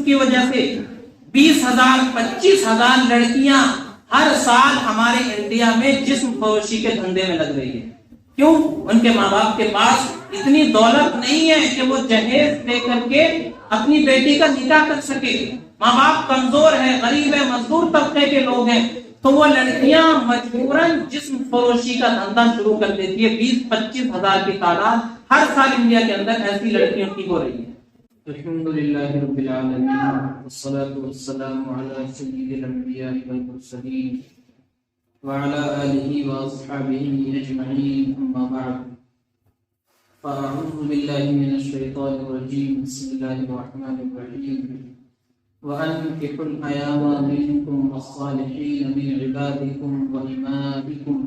کی وجہ سے 20,000 25,000 لڑکیاں ہر سال ہمارے انڈیا میں جسم فروشی کے دھندے میں لگ رہی ہے. کیوں؟ ان کے ماں باپ کے پاس اتنی دولت نہیں ہے کہ وہ جہیز دے کر کے اپنی بیٹی کا نکاح کر سکے. ماں باپ کمزور ہے، غریب ہے، مزدور طبقے کے لوگ ہیں، تو وہ لڑکیاں مجبوراً جسم فروشی کا دھندا شروع کر دیتی ہے. 20-25,000 کی تعداد ہر سال انڈیا کے اندر ایسی لڑکیوں کی ہو رہی ہے. الحمدللہ رب العالمین والصلاة والسلام علی سید الانبیاء والمرسلین وعلى آله وأصحابه أجمعين. أما بعد فأعوذ بالله من الشيطان الرجيم. بسم الله الرحمن الرحيم. وأنكحوا الأيام منكم والصالحين من عبادكم وإمائكم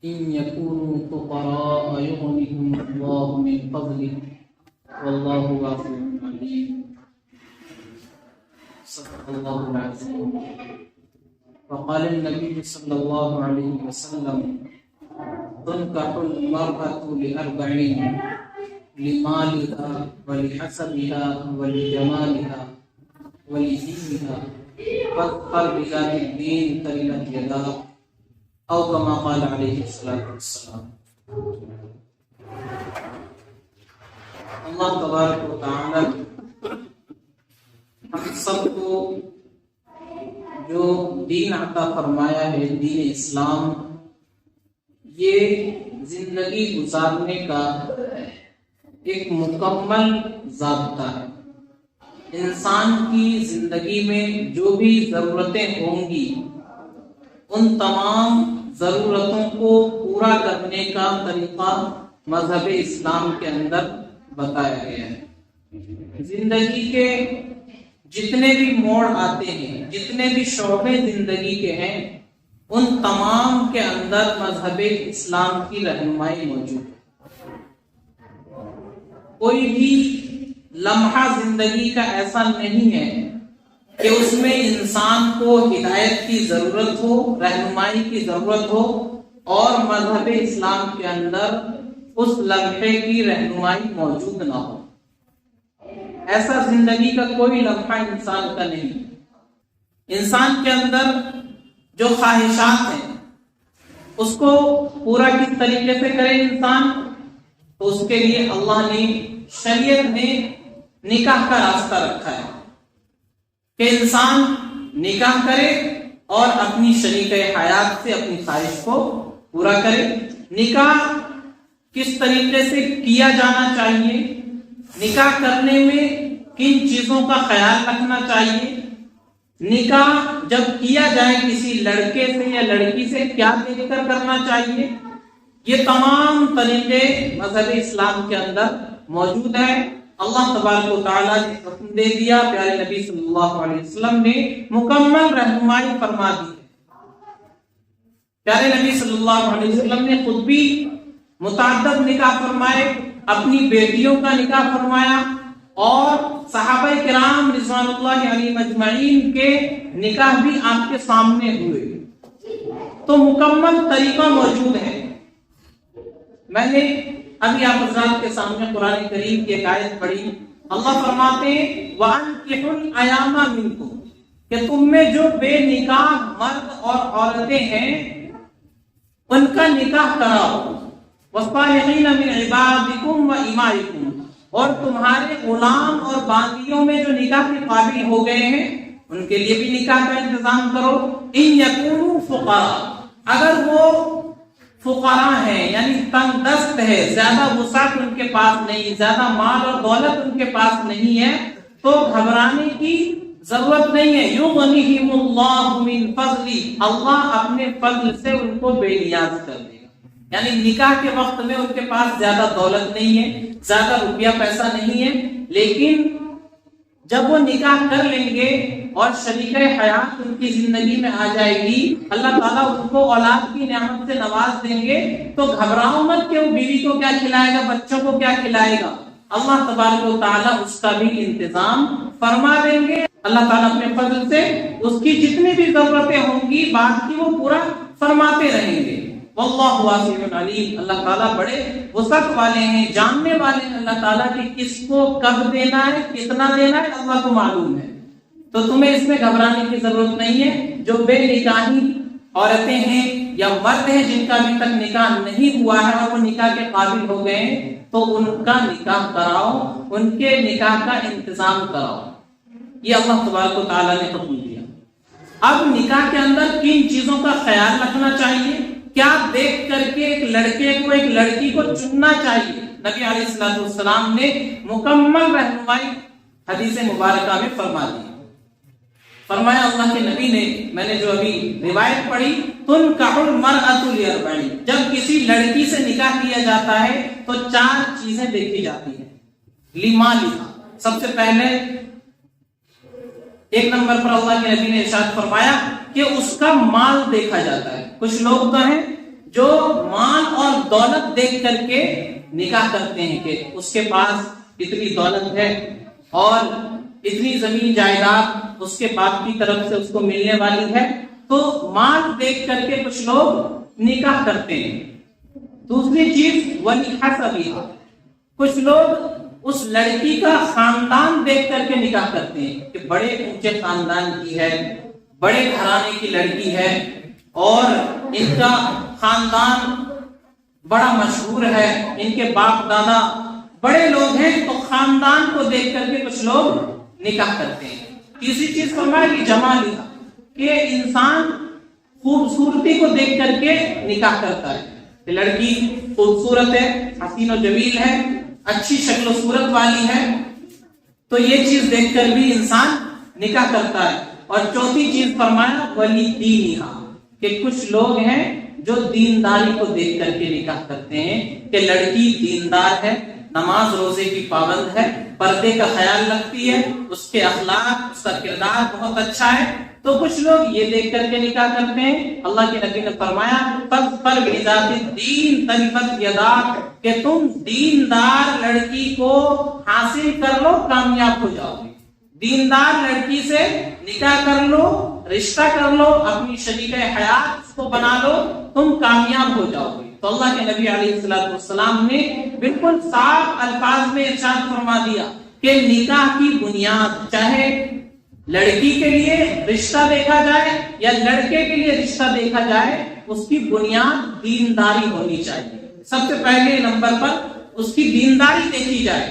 إن يكونوا فقراء يغنهم الله من فضله والله واسع عليم. صدق الله العظيم. وقال النبي صلى الله عليه وسلم تنكح المرأة لأربعين لمالها ولحسبها ولجمالها ولدينها فاظفر بذات الدين تربت يداك أو كما قال عليه الصلاة والسلام. اللہ تبارک و تعالی ہم سب کو جو دین عطا فرمایا ہے، دین اسلام، یہ زندگی گزارنے کا ایک مکمل ضابطہ ہے. انسان کی زندگی میں جو بھی ضرورتیں ہوں گی ان تمام ضرورتوں کو پورا کرنے کا طریقہ مذہب اسلام کے اندر بتایا گیا ہے. زندگی کے جتنے بھی موڑ آتے ہیں، جتنے بھی شعبے زندگی کے ہیں، ان تمام کے اندر مذہب اسلام کی رہنمائی موجود ہے. کوئی بھی لمحہ زندگی کا ایسا نہیں ہے کہ اس میں انسان کو ہدایت کی ضرورت ہو، رہنمائی کی ضرورت ہو اور مذہب اسلام کے اندر اس لمحے کی رہنمائی موجود نہ ہو. ایسا زندگی کا کوئی لمحہ انسان کا نہیں. انسان کے اندر جو خواہشات ہیں اس کو پورا کس طریقے سے کرے انسان، تو اس کے لیے اللہ نے، شریعت نے نکاح کا راستہ رکھا ہے کہ انسان نکاح کرے اور اپنی شریک حیات سے اپنی خواہش کو پورا کرے. نکاح کس طریقے سے کیا جانا چاہیے، نکاح کرنے میں کن چیزوں کا خیال رکھنا چاہیے، نکاح جب کیا جائے کسی لڑکے سے یا لڑکی سے کیا دیکھ کر کرنا چاہیے، یہ تمام طریقے مذہب اسلام کے اندر موجود ہے. اللہ تبارک و تعالیٰ نے حکم دے دیا، پیارے نبی صلی اللہ علیہ وسلم نے مکمل رہنمائی فرما دی. پیارے نبی صلی اللہ علیہ وسلم نے خود بھی متعدد نکاح فرمائے، اپنی بیٹیوں کا نکاح فرمایا اور صحابہ کرام رضوان اللہ علیہم اجمعین کے نکاح بھی آپ کے سامنے ہوئے. تو مکمل طریقہ موجود ہے. میں نے ابھی آپ حضرات کے سامنے قرآن کریم کی ایک آیت پڑھی. اللہ فرماتے ہیں وَأَنكِحُوا الْأَيَامَ مِنكُمْ، کہ تم میں جو بے نکاح مرد اور عورتیں ہیں ان کا نکاح کراؤ. وَالصَّالِحِينَ مِنْ عِبَادِكُمْ وَإِمَائِكُمْ، اور تمہارے غلام اور باندیوں میں جو نکاح کے قابل ہو گئے ہیں ان کے لیے بھی نکاح کا انتظام کرو. إِن يَكُونُوا فُقَرَاءَ، اگر وہ فقراء ہیں یعنی تنگ دست ہے، زیادہ وسعت ان کے پاس نہیں، زیادہ مال اور دولت ان کے پاس نہیں ہے، تو گھبرانے کی ضرورت نہیں ہے. يُغْنِهِمُ اللَّهُ مِنْ فَضْلِهِ، اللہ اپنے فضل سے ان کو بے نیاز کر دے گا. یعنی نکاح کے وقت میں ان کے پاس زیادہ دولت نہیں ہے، زیادہ روپیہ پیسہ نہیں ہے، لیکن جب وہ نکاح کر لیں گے اور شریک حیات ان کی زندگی میں آ جائے گی، اللہ تعالیٰ ان کو اولاد کی نعمت سے نواز دیں گے، تو گھبراؤ مت کہ وہ بیوی کو کیا کھلائے گا، بچوں کو کیا کھلائے گا. اللہ تبارک و تعالیٰ اس کا بھی انتظام فرما دیں گے. اللہ تعالیٰ اپنے فضل سے اس کی جتنی بھی ضرورتیں ہوں گی بعد کی وہ پورا فرماتے رہیں گے. واللہ واسع علیم، اللہ تعالیٰ بڑے وسعت والے ہیں، جاننے والے ہیں اللہ تعالیٰ کہ کس کو کب دینا ہے، کتنا دینا ہے، اللہ کو معلوم ہے۔ تو تمہیں اس میں گھبرانے کی ضرورت نہیں ہے۔ جو بے نکاحی عورتیں ہیں یا مرد ہیں جن کا ابھی تک نکاح نہیں ہوا ہے اور وہ نکاح کے قابل ہو گئے تو ان کا نکاح کراؤ، ان کے نکاح کا انتظام کراؤ، یہ اللہ تبارک و تعالیٰ نے حکم دیا۔ اب نکاح کے اندر کن چیزوں کا خیال رکھنا چاہیے، کیا دیکھ کر کے ایک لڑکے کو ایک لڑکی کو چننا چاہیے، نبی علیہ الصلوۃ والسلام نے مکمل رہنمائی حدیث مبارکہ میں فرما دی۔ فرمایا اللہ کے نبی نے، میں نے جو ابھی روایت پڑھی، تنکح المرأۃ لأربع، جب کسی لڑکی سے نکاح کیا جاتا ہے تو 4 چیزیں دیکھی جاتی ہیں۔ لمالها، سب سے پہلے ایک نمبر پر اللہ کے نبی نے ارشاد فرمایا کہ اس کا مال دیکھا جاتا ہے۔ کچھ لوگ تو ہیں جو مال اور دولت دیکھ کر کے نکاح کرتے ہیں کہ اس کے پاس اتنی دولت ہے اور اتنی زمین جائیداد اس کے باپ کی طرف سے اس کو ملنے والی ہے، تو مال دیکھ کر کے کچھ لوگ نکاح کرتے ہیں۔ دوسری چیز ولحسبها، کچھ لوگ اس لڑکی کا خاندان دیکھ کر کے نکاح کرتے ہیں کہ بڑے اونچے خاندان کی ہے، بڑے گھرانے کی لڑکی ہے اور ان کا خاندان بڑا مشہور ہے، ان کے باپ دادا بڑے لوگ ہیں، تو خاندان کو دیکھ کر کے کچھ لوگ نکاح کرتے ہیں۔ تیسری چیز فرمایا کہ جمالها، کہ انسان خوبصورتی کو دیکھ کر کے نکاح کرتا ہے کہ لڑکی خوبصورت ہے، حسین و جمیل ہے، اچھی شکل و صورت والی ہے، تو یہ چیز دیکھ کر بھی انسان نکاح کرتا ہے۔ اور چوتھی چیز فرمایا ولدینہا، کہ کچھ لوگ ہیں جو دینداری کو دیکھ کر کے نکاح کرتے ہیں کہ لڑکی دیندار ہے، نماز روزے کی پابند ہے، پردے کا خیال رکھتی ہے، اس کے اخلاق، اس کا کردار بہت اچھا ہے، تو کچھ لوگ یہ دیکھ کر کے نکاح کرتے ہیں۔ اللہ کے نبی نے فرمایا فَاظْفَرْ بِذَاتِ الدِّينِ تَرِبَتْ يَدَاكَ، کہ تم دیندار لڑکی کو حاصل کر لو، کامیاب ہو جاؤ گے۔ دیندار لڑکی سے نکاح کر لو، رشتہ کر لو، اپنی شریک حیات اس کو بنا لو، تم کامیاب ہو جاؤ گے۔ تو اللہ کے نبی علیہ الصلوۃ والسلام نے بالکل صاف الفاظ میں ارشاد فرما دیا کہ نکاح کی بنیاد، چاہے لڑکی کے لیے رشتہ دیکھا جائے یا لڑکے کے لیے رشتہ دیکھا جائے، اس کی بنیاد دینداری ہونی چاہیے۔ سب سے پہلے نمبر پر اس کی دینداری دیکھی جائے،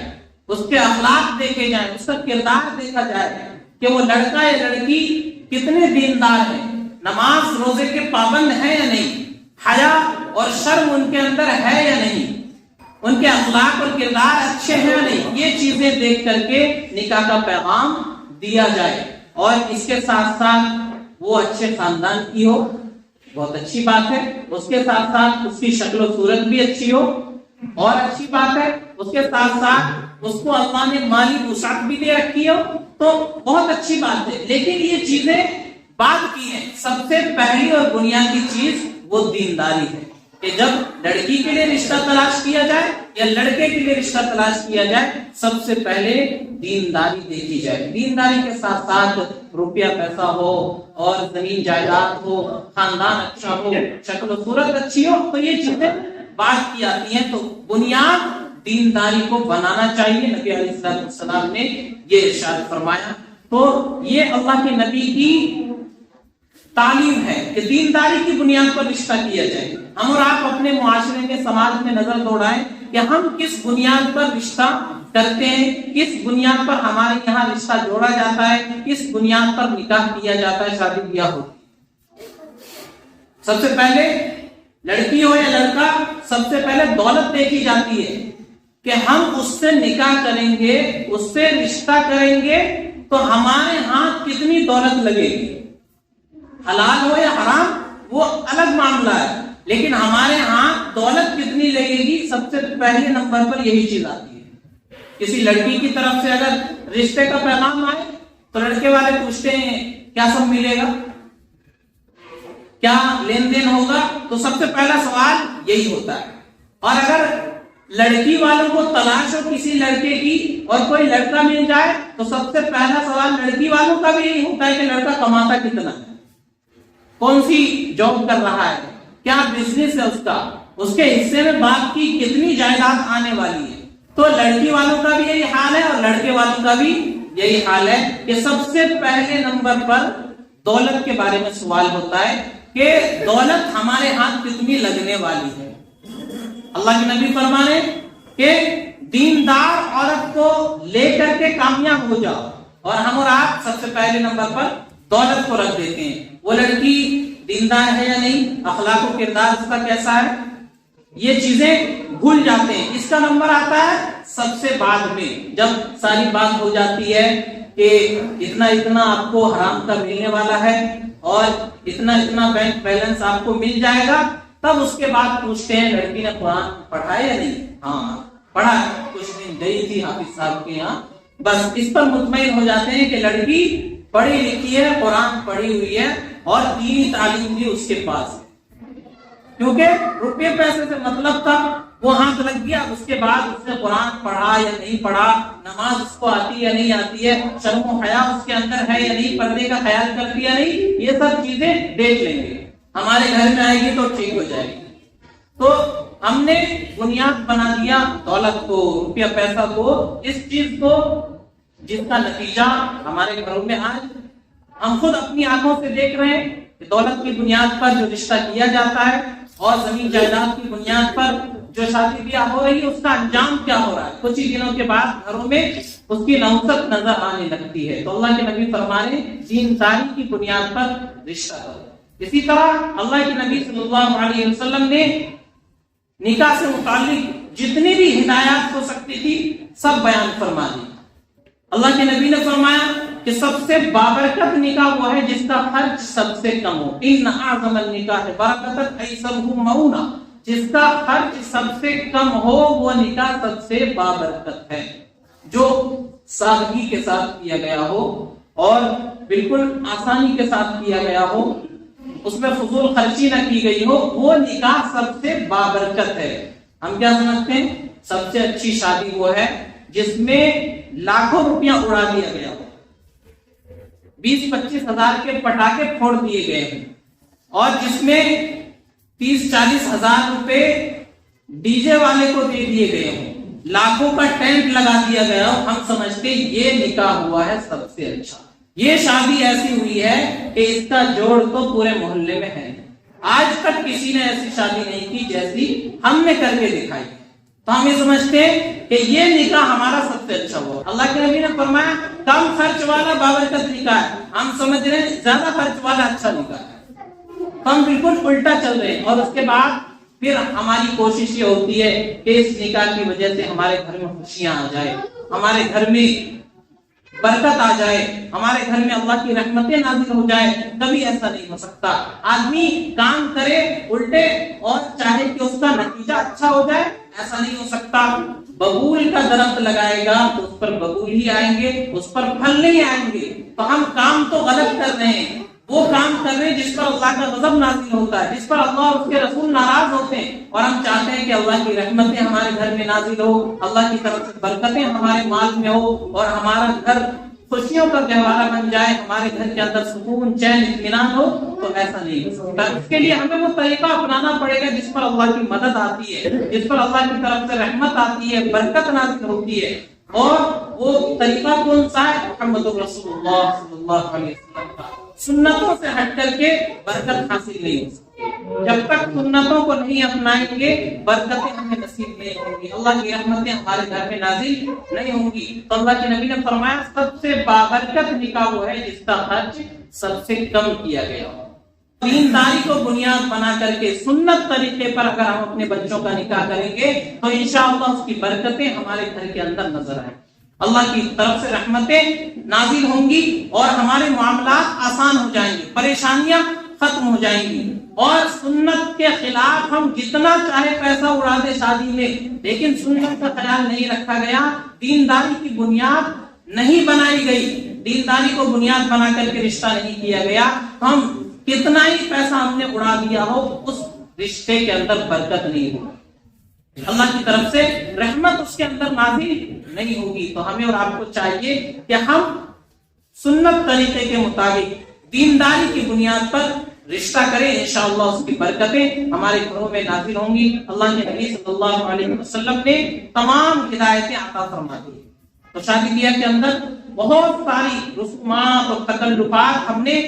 اس کے اخلاق دیکھے جائیں، اس کا کردار دیکھا جائے کہ وہ لڑکا یا لڑکی کتنے دیندار ہیں، نماز روزے کے پابند ہیں یا نہیں، حیا اور شرم ان کے اندر ہے یا نہیں، ان کے اخلاق اور کردار اچھے ہیں یا نہیں، یہ چیزیں دیکھ کر کے نکاح کا پیغام دیا جائے۔ اور اس کے ساتھ ساتھ وہ اچھے خاندان کی ہو، بہت اچھی بات ہے، اس کے ساتھ ساتھ اس کی شکل و صورت بھی اچھی ہو اور اچھی بات ہے، اس کے ساتھ ساتھ اس کو اللہ نے مالی وسعت بھی دے رکھی ہو تو بہت اچھی بات ہے۔ لیکن یہ چیزیں بعد کی ہیں، سب سے پہلی اور بنیادی چیز وہ دینداری ہے کہ جب لڑکی کے لیے رشتہ تلاش کیا جائے یا لڑکے کے لیے رشتہ تلاش کیا جائے، سب سے پہلے دینداری دیکھی جائے۔ دینداری کے ساتھ ساتھ روپیہ پیسہ ہو اور زمین جائیداد ہو، خاندان اچھا ہو، شکل و صورت اچھی ہو، تو یہ چیزیں بات کی آتی ہیں۔ تو بنیاد دینداری کو بنانا چاہیے، نبی علیہ الصلوۃ والسلام نے یہ ارشاد فرمایا۔ تو یہ اللہ کے نبی کی تعلیم ہے کہ دینداری کی بنیاد پر رشتہ کیا جائے۔ ہم اور آپ اپنے معاشرے میں، سماج میں نظر دوڑائیں کہ ہم کس بنیاد پر رشتہ کرتے ہیں، کس بنیاد پر ہمارے یہاں رشتہ جوڑا جاتا ہے، کس بنیاد پر نکاح کیا جاتا ہے، شادی بیاہ ہوتی ہے۔ سب سے پہلے لڑکی ہو یا لڑکا، سب سے پہلے دولت دیکھی جاتی ہے کہ ہم اس سے نکاح کریں گے، اس سے رشتہ کریں گے تو ہمارے ہاں کتنی دولت لگے گی، حلال ہو یا حرام وہ الگ معاملہ ہے، لیکن ہمارے ہاں دولت کتنی لگے گی، سب سے پہلے نمبر پر یہی چیز آتی ہے۔ کسی لڑکی کی طرف سے اگر رشتے کا پیغام آئے تو لڑکے والے پوچھتے ہیں کیا سب ملے گا، کیا لین دین ہوگا، تو سب سے پہلا سوال یہی ہوتا ہے۔ اور اگر لڑکی والوں کو تلاش ہو کسی لڑکے کی اور کوئی لڑکا مل جائے تو سب سے پہلا سوال لڑکی والوں کا بھی یہی ہوتا ہے کہ لڑکا کماتا کتنا ہے، کون سی جاب کر رہا ہے، کیا بزنس ہے اس کے حصے میں باپ کی کتنی جائیداد آنے والی ہے. تو لڑکی والوں کا بھی یہی حال ہے اور لڑکے والوں کا بھی یہی حال ہے کہ سب سے پہلے نمبر پر دولت کے بارے میں سوال ہوتا ہے کہ دولت ہمارے ہاتھ کتنی لگنے والی ہے. اللہ کے نبی فرمانے کہ دیندار عورت کو لے کر کے کامیاب ہو جاؤ، اور ہم اور آپ سب سے پہلے نمبر پر دولت کو رکھ دیتے ہیں. وہ لڑکی دیندار ہے یا نہیں، اخلاق و کردار اس کا کیسا ہے، یہ چیزیں بھول جاتے ہیں. اس کا نمبر آتا ہے سب سے بعد میں، جب ساری بات ہو جاتی ہے کہ اتنا اتنا آپ کو حرام کا ملنے والا ہے اور اتنا اتنا بینک بیلنس آپ کو مل جائے گا، تب اس کے بعد پوچھتے ہیں لڑکی نے قرآن پڑھا یا نہیں. ہاں پڑھا، کچھ دن گئی تھی حافظ صاحب کے یہاں. بس اس پر مطمئن ہو جاتے ہیں کہ لڑکی پڑھی لکھی ہے، قرآن پڑھی ہوئی ہے اور دینی تعلیم بھی اس کے پاس ہے. کیونکہ روپے پیسے سے مطلب تھا، وہ ہاتھ لگ گیا، اس کے بعد اس نے قرآن پڑھا یا نہیں پڑھا، نماز اس کو آتی یا نہیں آتی ہے، شرم و حیا اس کے اندر ہے یا نہیں، پردے کا خیال کرتی یا نہیں، یہ سب چیزیں دیکھ لیں گے. ہمارے گھر میں آئے گی تو ٹھیک ہو جائے گی. تو ہم نے بنیاد بنا دیا دولت کو، روپیہ پیسہ کو، اس چیز کو جس کا نتیجہ ہمارے گھروں میں آج ہم خود اپنی آنکھوں سے دیکھ رہے ہیں کہ دولت کی بنیاد پر جو رشتہ کیا جاتا ہے اور زمین جائیداد کی بنیاد پر جو شادی بیاہ ہو رہی ہے، اس کا انجام کیا ہو رہا ہے. کچھ ہی دنوں کے بعد گھروں میں اس کی نحوست نظر آنے لگتی ہے. تو اللہ کے نبی فرمانے دینداری کی بنیاد پر رشتہ کرو. اسی طرح اللہ کے نبی صلی اللہ علیہ وسلم نے نکاح سے متعلق جتنی بھی ہدایات ہو سکتی تھی سب بیان فرما دی. اللہ کے نبی نے فرمایا کہ سب سے بابرکت نکاح وہ ہے جس کا خرچ سب سے کم ہو. ان اعظم النکاح برکۃ ایسرہ مؤونہ، جس کا خرچ سب سے کم ہو وہ نکاح سب سے بابرکت ہے. جو سادگی کے ساتھ کیا گیا ہو اور بالکل آسانی کے ساتھ کیا گیا ہو، اس میں فضول خرچی نہ کی گئی ہو، وہ نکاح سب سے بابرکت ہے. ہم کیا سمجھتے ہیں؟ سب سے اچھی شادی وہ ہے جس میں لاکھوں روپیہ اڑا دیا گیا ہو، 20-25 ہزار کے پٹاخے پھوڑ دیے گئے ہیں، اور جس میں 30-40 ہزار روپے ڈی جے والے کو دے دیے گئے ہوں، لاکھوں کا ٹینٹ لگا دیا گیا ہو. ہم سمجھتے یہ نکاح ہوا ہے سب سے اچھا. یہ شادی ایسی ہوئی ہے کہ اس کا جوڑ تو پورے محلے میں ہے. آج تک کسی نے ایسی شادی نہیں کی جیسی ہم نے کر کے دکھائی. تو ہم یہ سمجھتے ہیں کہ یہ نکاح ہمارا سب سے اچھا ہوا. اللہ کے نبی نے فرمایا کم خرچ والا بابرکت نکاح ہے. ہم سمجھ رہے ہیں زیادہ خرچ والا اچھا نکاح ہے. ہم بالکل الٹا چل رہے ہیں. اور اس کے بعد پھر ہماری کوشش یہ ہوتی ہے کہ اس نکاح کی وجہ سے ہمارے گھر میں خوشیاں آ جائے، ہمارے گھر میں برکت آ جائے، ہمارے گھر میں اللہ کی رحمتیں نازل ہو جائے. کبھی ایسا نہیں ہو سکتا. آدمی کام کرے الٹے اور چاہے کہ اس کا نتیجہ اچھا ہو جائے، ایسا نہیں ہو سکتا. ببول کا درخت لگائے گا تو اس پر ببول ہی آئیں گے، اس پر پھل نہیں آئیں گے. تو ہم کام تو غلط کر رہے ہیں، وہ کام کر رہے ہیں جس پر اللہ کا غضب نازل ہوتا ہے، جس پر اللہ اور اس کے رسول ناراض ہوتے ہیں. اور ہم چاہتے ہیں کہ اللہ کی رحمتیں ہمارے گھر میں نازل ہو، اللہ کی طرف سے برکتیں ہمارے مال میں ہو اور ہمارا گھر خوشیوں کا گہوارہ بن جائے، ہمارے گھر کے اندر سکون، چین، اطمینان ہو. تو ایسا نہیں ہو سکتا. اس کے لیے ہمیں وہ طریقہ اپنانا پڑے گا جس پر اللہ کی مدد آتی ہے، جس پر اللہ کی طرف سے رحمت آتی ہے، برکت نازل ہوتی ہے. اور وہ طریقہ کون سا ہے؟ محمد رسول اللہ صلی اللہ علیہ وسلم کا. سنتوں سے ہٹ کر کے برکت حاصل نہیں ہو سکتی. جب تک سنتوں کو نہیں اپنائیں گے برکتیں ہمیں نصیب نہیں ہوں گی، اللہ کی رحمتیں ہمارے گھر میں نازل نہیں ہوں گی. تو اللہ کے نبی نے فرمایا سب سے بابرکت نکاح وہ ہے جس کا خرچ سب سے کم کیا گیا ہو. دینداری کو بنیاد بنا کر کے سنت طریقے پر اگر ہم اپنے بچوں کا نکاح کریں گے تو انشاءاللہ اس کی برکتیں ہمارے گھر کے اندر نظر آئیں. اللہ کی طرف سے رحمتیں نازل ہوں گی اور ہمارے معاملات آسان ہو جائیں گے، پریشانیاں ختم ہو جائیں گی. اور سنت کے خلاف ہم جتنا چاہے پیسہ اڑا دے شادی میں، لیکن سنت کا خیال نہیں رکھا گیا، دینداری کی بنیاد نہیں بنائی گئی، دینداری کو بنیاد بنا کر کے رشتہ نہیں کیا گیا، ہم کتنا ہی پیسہ ہم نے اڑا دیا ہو اس رشتے کے اندر برکت نہیں ہوگی، اللہ کی طرف سے رحمت اس کے اندر نازل نہیں ہوگی. تو ہمیں اور آپ کو چاہیے کہ ہم سنت طریقے کے مطابق دینداری کی بنیاد پر رشتہ کریں، انشاءاللہ اس کی برکتیں ہمارے گھروں میں نازل ہوں گی۔ اللہ کے نبی صلی اللہ علیہ وسلم نے تمام ہدایتیں عطا فرما دی۔ تو شادی بیاہ کے اندر بہت ساری رسومات اور تکلفات ہم نے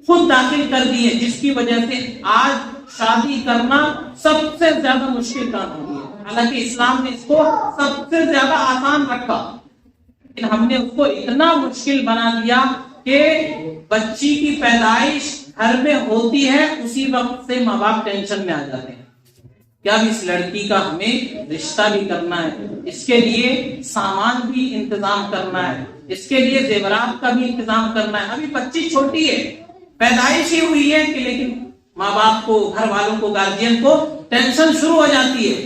خود داخل کر دی ہے، جس کی وجہ سے آج شادی کرنا سب سے زیادہ مشکل کام ہو گیا۔ حالانکہ اسلام نے اس کو سب سے زیادہ آسان رکھا، لیکن ہم نے اس کو اتنا مشکل بنا دیا کہ بچی کی پیدائش گھر میں ہوتی ہے، اسی وقت سے ماں باپ ٹینشن میں آ جاتے ہیں کہ اب اس لڑکی کا ہمیں رشتہ بھی کرنا ہے، اس کے لیے سامان بھی انتظام کرنا ہے، اس کے لیے زیورات کا بھی انتظام کرنا ہے۔ ابھی بچی چھوٹی ہے، پیدائش ہی ہوئی ہے کہ لیکن ماں باپ کو، گھر والوں کو، گارجین کو ٹینشن شروع ہو جاتی ہے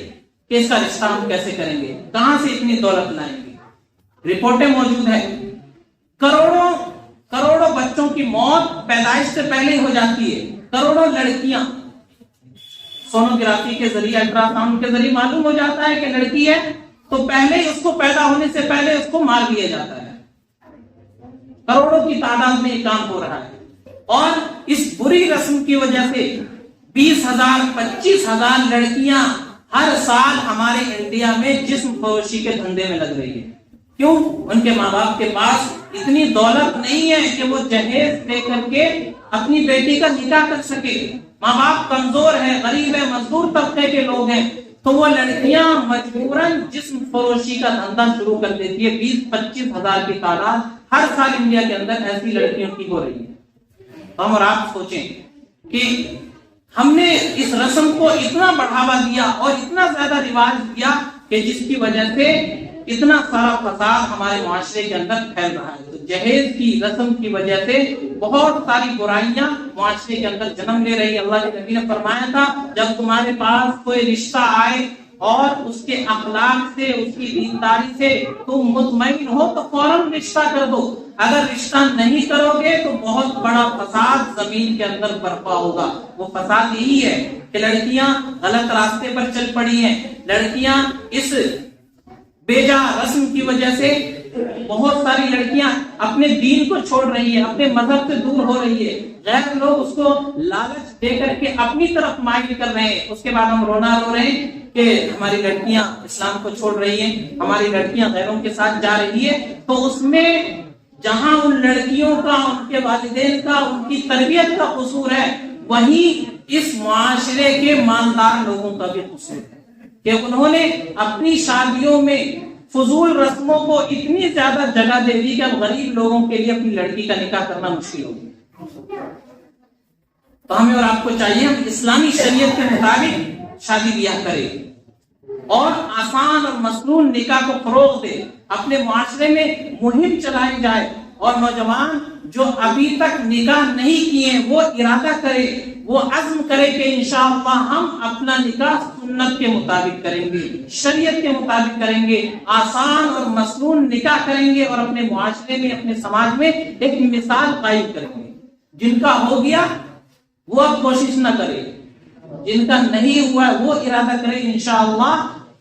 کہ اس کا رشتہ ہم کیسے کریں گے، کہاں سے اتنی دولت لائیں گے۔ رپورٹیں موجود ہیں، کروڑوں بچوں کی موت پیدائش سے پہلے ہی ہو جاتی ہے۔ کروڑوں لڑکیاں سونوگرافی کے ذریعے، الٹرا ساؤنڈ کے ذریعے معلوم ہو جاتا ہے کہ لڑکی ہے، تو پہلے ہی اس کو پیدا ہونے سے پہلے اس کو مار دیا جاتا ہے۔ کروڑوں کی تعداد میں یہ کام ہو رہا ہے، اور اس بری رسم کی وجہ سے 20,000 25,000 لڑکیاں ہر سال ہمارے انڈیا میں جسم فروشی کے دھندے میں لگ رہی ہے۔ کیوں؟ ان کے ماں باپ کے پاس اتنی دولت نہیں ہے کہ وہ جہیز دے کر کے اپنی بیٹی کا نکاح کر سکے۔ ماں باپ کمزور ہے، غریب ہے، مزدور طبقے کے لوگ ہیں، تو وہ لڑکیاں مجبوراً جسم فروشی کا دھندا شروع کر دیتی ہے۔ 20-25,000 کی تعداد ہر سال انڈیا کے اندر ایسی لڑکیوں کی ہو رہی ہے۔ ہم اور آپ سوچیں کہ ہم نے اس رسم کو اتنا بڑھاوا دیا اور اتنا زیادہ رواج دیا کہ جس کی وجہ سے اتنا سارا فساد ہمارے معاشرے کے اندر پھیل رہا ہے۔ تو جہیز کی رسم کی وجہ سے بہت ساری برائیاں معاشرے کے اندر جنم لے رہی ہے۔ اللہ کے نبی نے فرمایا تھا، جب تمہارے پاس کوئی رشتہ آئے اور اس کے اخلاق سے، اس کی دینداری سے تم مطمئن ہو تو فوراً رشتہ کر دو۔ اگر رشتہ نہیں کرو گے تو بہت بڑا فساد زمین کے اندر برپا ہوگا۔ وہ فساد یہی ہے کہ لڑکیاں غلط راستے پر چل پڑی ہیں، لڑکیاں اس بیجا رسم کی وجہ سے، بہت ساری لڑکیاں اپنے دین کو چھوڑ رہی ہیں، اپنے مذہب سے دور ہو رہی ہے، غیر لوگ اس کو لالچ دے کر کے اپنی طرف مائل کر رہے ہیں۔ اس کے بعد ہم رو رہے ہیں کہ ہماری لڑکیاں اسلام کو چھوڑ رہی ہیں، ہماری لڑکیاں غیروں کے ساتھ جا رہی ہے۔ تو اس میں جہاں ان لڑکیوں کا، ان کے والدین کا، ان کی تربیت کا قصور ہے، وہیں اس معاشرے کے مالدار لوگوں کا بھی قصور ہے کہ انہوں نے اپنی شادیوں میں فضول رسموں کو اتنی زیادہ جگہ دے دی کہ اب غریب لوگوں کے لیے اپنی لڑکی کا نکاح کرنا مشکل ہو گیا۔ تو ہمیں اور آپ کو چاہیے ہم اسلامی شریعت کے مطابق شادی بیاہ کریں اور آسان اور مسنون نکاح کو فروغ دے۔ اپنے معاشرے میں مہم چلائی جائے اور نوجوان جو ابھی تک نکاح نہیں کیے ہیں وہ ارادہ کرے، وہ عزم کرے کہ انشاءاللہ ہم اپنا نکاح سنت کے مطابق کریں گے، شریعت کے مطابق کریں گے، آسان اور مسنون نکاح کریں گے اور اپنے معاشرے میں، اپنے سماج میں ایک مثال قائم کریں گے۔ جن کا ہو گیا وہ اب کوشش نہ کرے، جن کا نہیں ہوا وہ ارادہ کرے انشاءاللہ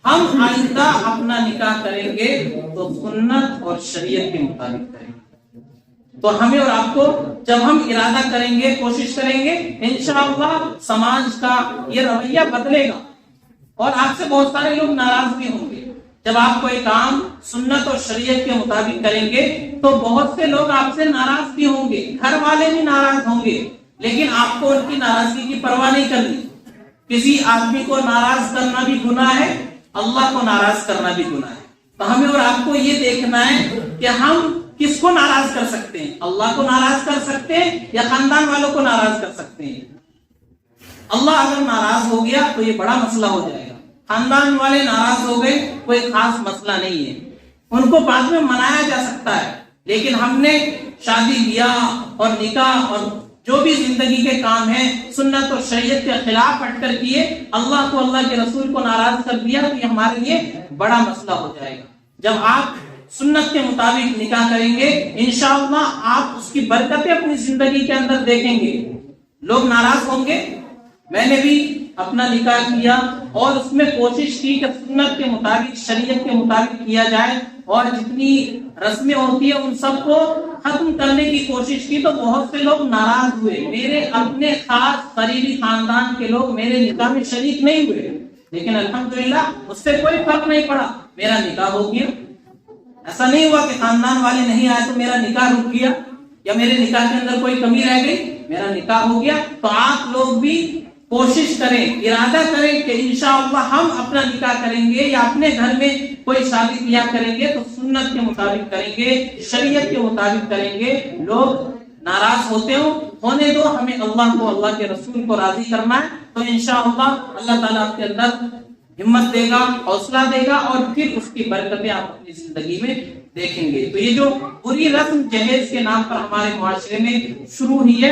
ہم آئندہ اپنا نکاح کریں گے تو سنت اور شریعت کے مطابق کریں گے۔ تو ہمیں اور آپ کو جب ہم ارادہ کریں گے، کوشش کریں گے، انشاءاللہ سماج کا یہ رویہ بدلے گا اور آپ سے بہت سارے لوگ ناراض بھی ہوں گے۔ جب آپ کوئی کام سنت اور شریعت کے مطابق کریں گے تو بہت سے لوگ آپ سے ناراض بھی ہوں گے، گھر والے بھی ناراض ہوں گے، لیکن آپ کو ان کی ناراضگی کی پرواہ نہیں کرنی۔ کسی آدمی کو ناراض کرنا بھی گناہ ہے، اللہ کو ناراض کرنا بھی گناہ ہے۔ تو ہمیں اور آپ کو یہ دیکھنا ہے کہ ہم کس کو ناراض کر سکتے ہیں، اللہ کو ناراض کر سکتے ہیں یا خاندان والوں کو ناراض کر سکتے ہیں۔ اللہ اگر ناراض ہو گیا تو یہ بڑا مسئلہ ہو جائے گا، خاندان والے ناراض ہو گئے کوئی خاص مسئلہ نہیں ہے، ان کو بعد میں منایا جا سکتا ہے، لیکن ہم نے شادی بیاہ اور نکاح اور جو بھی زندگی کے کام ہیں سنت اور شریعت کے خلاف ہٹ کر کیے، اللہ کو، اللہ کے رسول کو ناراض کر دیا تو یہ ہمارے لیے بڑا مسئلہ ہو جائے گا۔ جب آپ سنت کے مطابق نکاح کریں گے انشاءاللہ آپ اس کی برکتیں اپنی زندگی کے اندر دیکھیں گے۔ لوگ ناراض ہوں گے، میں نے بھی اپنا نکاح کیا اور اس میں کوشش کی کہ سنت کے مطابق شریعت کے مطابق کیا جائے اور جتنی رسمیں ہوتی ہیں ان سب کو ختم کرنے کی کوشش کی تو بہت سے لوگ ناراض ہوئے. میرے اپنے خاص قریبی خاندان کے لوگ میرے نکاح میں شریک نہیں ہوئے, لیکن الحمدللہ اس سے کوئی فرق نہیں پڑا, میرا نکاح ہو گیا. ایسا نہیں ہوا کہ خاندان والے نہیں آئے تو میرا نکاح رک گیا یا میرے نکاح کے اندر کوئی کمی رہ گئی, میرا نکاح ہو گیا. تو آپ لوگ بھی کوشش کریں, ارادہ کریں کہ انشاءاللہ ہم اپنا نکاح کریں گے یا اپنے گھر میں کوئی شادی بیاہ کریں گے تو سنت کے مطابق کریں گے, شریعت کے مطابق کریں گے. لوگ ناراض ہوتے ہو, ہونے دو, ہمیں اللہ کو, اللہ کے رسول کو راضی کرنا ہے. تو انشاءاللہ اللہ تعالیٰ آپ کے اندر ہمت دے گا, حوصلہ دے گا اور پھر اس کی برکتیں آپ اپنی زندگی میں دیکھیں گے. تو یہ جو بری رسم جہیز کے نام پر ہمارے معاشرے میں شروع ہوئی ہے,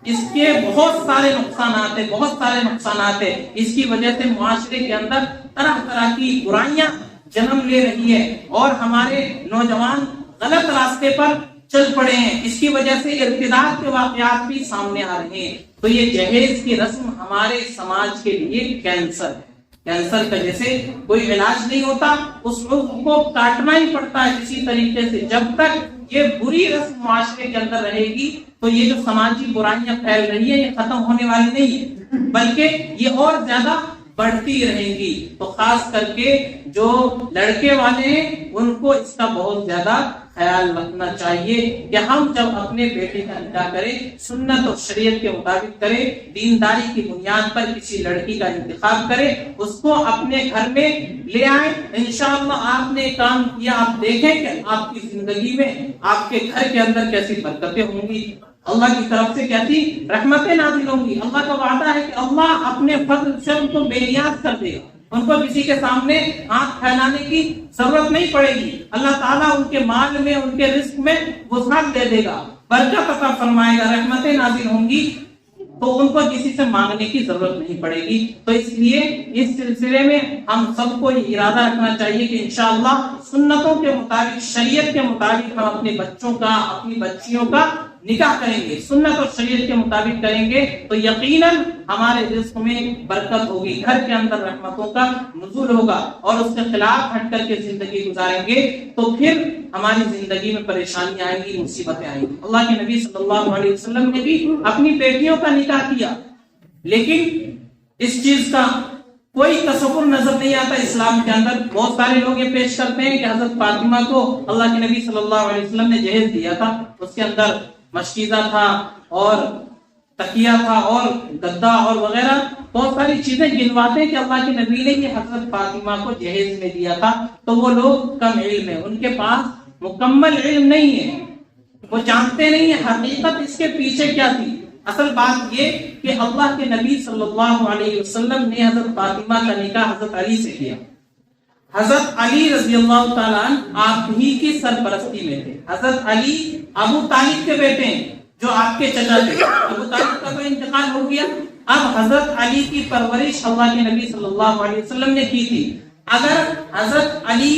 اس کے بہت سارے نقصانات ہیں, بہت سارے نقصانات ہیں. اس کی وجہ سے معاشرے کے اندر طرح طرح کی برائیاں جنم لے رہی ہے اور ہمارے نوجوان غلط راستے پر چل پڑے ہیں. اس کی وجہ سے ارتداد کے واقعات بھی سامنے آ رہے ہیں. تو یہ جہیز کی رسم ہمارے سماج کے لیے کینسر ہے. کینسر کا جیسے کوئی علاج نہیں ہوتا, اس کو کاٹنا ہی پڑتا ہے کسی طریقے سے. جب تک یہ بری رسم معاشرے کے اندر رہے گی تو یہ جو سماجی برائیاں پھیل رہی ہیں یہ ختم ہونے والی نہیں ہے, بلکہ یہ اور زیادہ بڑھتی رہیں گی. تو خاص کر کے جو لڑکے والے ہیں ان کو اس کا بہت زیادہ خیال رکھنا چاہیے کہ ہم جب اپنے بیٹے کا نکاح کریں سنت اور شریعت کے مطابق کریں, دینداری کی بنیاد پر کسی لڑکی کا انتخاب کریں, اس کو اپنے گھر میں لے آئیں. انشاءاللہ آپ نے کام کیا, آپ دیکھیں کہ آپ کی زندگی میں آپ کے گھر کے اندر کیسی برکتیں ہوں گی, اللہ کی طرف سے کیسی رحمتیں نازل ہوں گی. اللہ کا وعدہ ہے کہ اللہ اپنے فضل سے ان کو بے نیاز کر دے گا, ان کو کسی کے سامنے ہاتھ پھیلانے کی ضرورت نہیں پڑے گی. اللہ تعالیٰ ان کے مال میں, ان کے رزق میں وسعت دے دے گا, برکت عطا فرمائے گا, رحمتیں نازل ہوں گی, تو ان کو کسی سے مانگنے کی ضرورت نہیں پڑے گی. تو اس لیے اس سلسلے میں ہم سب کو یہ ارادہ رکھنا چاہیے کہ انشاءاللہ سنتوں کے مطابق, شریعت کے مطابق ہم اپنے بچوں کا, اپنی بچیوں کا نکاح کریں گے, سنت اور شریعت کے مطابق کریں گے تو یقیناً ہمارے رزق میں برکت ہوگی, گھر کے اندر رحمتوں کا نزول ہوگا. اور اس کے خلاف ہٹ کر کے زندگی گزاریں گے تو پھر ہماری زندگی میں پریشانیاں آئیں گی, مصیبتیں آئیں گی. اللہ کے نبی صلی اللہ علیہ وسلم نے بھی اپنی بیٹیوں کا نکاح کیا, لیکن اس چیز کا کوئی تصور نظر نہیں آتا اسلام کے اندر. بہت سارے لوگ یہ پیش کرتے ہیں کہ حضرت فاطمہ کو اللہ کے نبی صلی اللہ علیہ وسلم نے جہیز دیا تھا, اس کے اندر مشکیزہ تھا اور تکیہ تھا اور گدا اور وغیرہ بہت ساری چیزیں گنواتے ہیں کہ اللہ کے نبی نے یہ حضرت فاطمہ کو جہیز میں دیا تھا. تو وہ لوگ کم علم ہے, ان کے پاس مکمل علم نہیں ہے, وہ جانتے نہیں ہیں حقیقت اس کے پیچھے کیا تھی. اصل بات یہ کہ اللہ کے نبی صلی اللہ علیہ وسلم نے حضرت فاطمہ کا نکاح حضرت علی سے کیا. حضرت علی رضی اللہ تعالیٰ آپ ہی کی سرپرستی میں تھے. حضرت علی ابو طالب کے بیٹے ہیں جو آپ کے چچا تھے. ابو طالب کا تو انتقال ہو گیا, اب حضرت علی کی پرورش اللہ کے نبی صلی اللہ علیہ وسلم نے کی تھی. اگر حضرت علی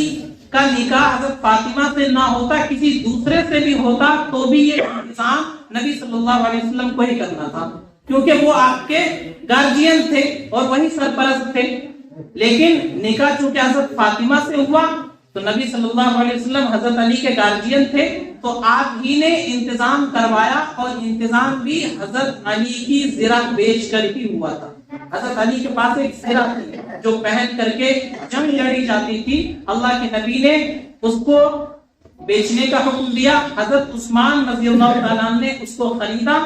کا نکاح حضرت فاطمہ سے نہ ہوتا, کسی دوسرے سے بھی ہوتا, تو بھی یہ انتظام نبی صلی اللہ علیہ وسلم کو ہی کرنا تھا, کیونکہ وہ آپ کے گارجین تھے اور وہی سرپرست تھے. لیکن نکاح چونکہ حضرت فاطمہ سے ہوا تو نبی صلی اللہ علیہ وسلم حضرت علی کے گارجین تھے, تو آپ ہی نے انتظام کروایا, اور انتظام بھی حضرت علی کی زرہ بیچ کر ہی ہوا تھا. حضرت علی کے پاس ایک زرہ تھی جو پہن کر کے جنگ لڑی جاتی تھی, اللہ کے نبی نے اس کو بیچنے کا حکم دیا. حضرت عثمان رضی اللہ تعالیٰ نے اس کو خریدا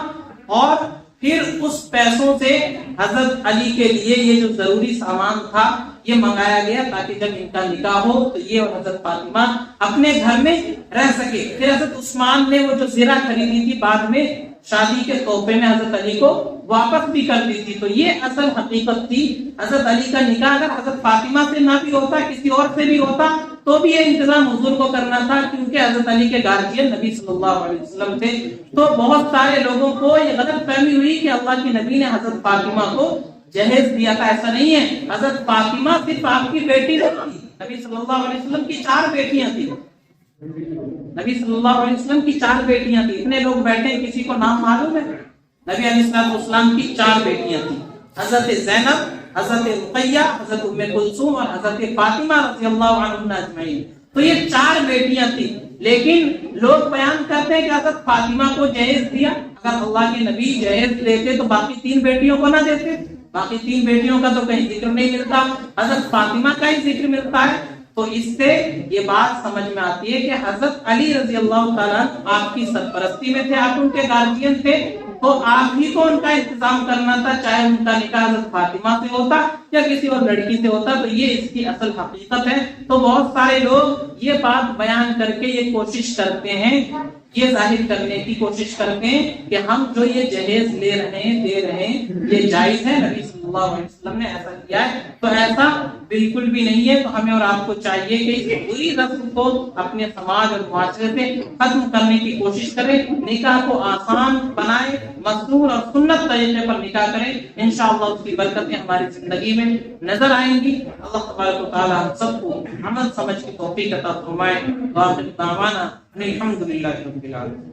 اور پھر اس پیسوں سے حضرت علی کے لیے یہ جو ضروری سامان تھا یہ منگایا گیا, تاکہ جب ان کا نکاح ہو تو یہ حضرت فاطمہ اپنے گھر میں رہ سکے. پھر حضرت عثمان نے وہ جو زرہ خریدی تھی بعد میں شادی کے تحفے میں حضرت علی کو واپس بھی کر دی تھی. تو یہ اصل حقیقت تھی. حضرت علی کا نکاح اگر حضرت فاطمہ سے نہ بھی ہوتا, کسی اور سے بھی ہوتا, تو بھی یہ انتظام حضور کو کرنا تھا, کیونکہ حضرت علی کے گارجین نبی صلی اللہ علیہ وسلم تھے. تو بہت سارے لوگوں کو یہ غلط فہمی ہوئی کہ اللہ کے نبی نے حضرت فاطمہ کو جہیز دیا تھا. ایسا نہیں ہے. حضرت فاطمہ صرف آپ کی بیٹی نہیں تھی, نبی صلی اللہ علیہ وسلم کی 4 بیٹیاں تھیں. نبی صلی اللہ علیہ وسلم کی 4 بیٹیاں تھیں. اتنے لوگ بیٹھے, کسی کو نام معلوم ہے؟ نبی علیہ السلام کی 4 بیٹیاں تھیں. حضرت زینب، حضرت رقیہ، حضرت ام کلثوم اور حضرت فاطمہ رضی اللہ عنہم اجمعین. تو یہ 4 بیٹیاں تھیں، لیکن لوگ بیان کرتے ہیں کہ حضرت فاطمہ کو جہیز دیا. اگر اللہ کے نبی جہیز دیتے تو باقی 3 بیٹیوں کو نہ دیتے؟ باقی 3 بیٹیوں کا تو کہیں ذکر نہیں ملتا، حضرت فاطمہ کا ہی ذکر ملتا ہے. تو اس سے یہ بات سمجھ میں آتی ہے کہ حضرت علی رضی اللہ تعالیٰ آپ کی سرپرستی میں تھے، آپ ان کے گارجین تھے، تو آپ ہی کو ان کا انتظام کرنا تھا، چاہے ان کا نکاح حضرت فاطمہ سے ہوتا یا کسی اور لڑکی سے ہوتا. تو یہ اس کی اصل حقیقت ہے. تو بہت سارے لوگ یہ بات بیان کر کے یہ کوشش کرتے ہیں، یہ ظاہر کرنے کی کوشش کرتے ہیں کہ ہم جو یہ جہیز لے رہے ہیں، دے رہے ہیں، یہ جائز ہے، نبی صلی اللہ علیہ وسلم نے ایسا کیا ہے. تو ایسا بالکل بھی نہیں ہے. تو ہمیں اور آپ کو چاہیے کہ اس بری رسم کو اپنے سماج اور معاشرے سے ختم کرنے کی کوشش کریں، نکاح کو آسان بنائیں، مسنون اور سنت طریقے پر نکاح کریں. انشاءاللہ اس کی برکتیں ہماری زندگی میں نظر آئیں گی. اللہ تبارک و تعالی ہم سب کو عمل سمجھ کی توفیق عطا فرمائے. وآخر دعوانا الحمدللہ رب العالمین.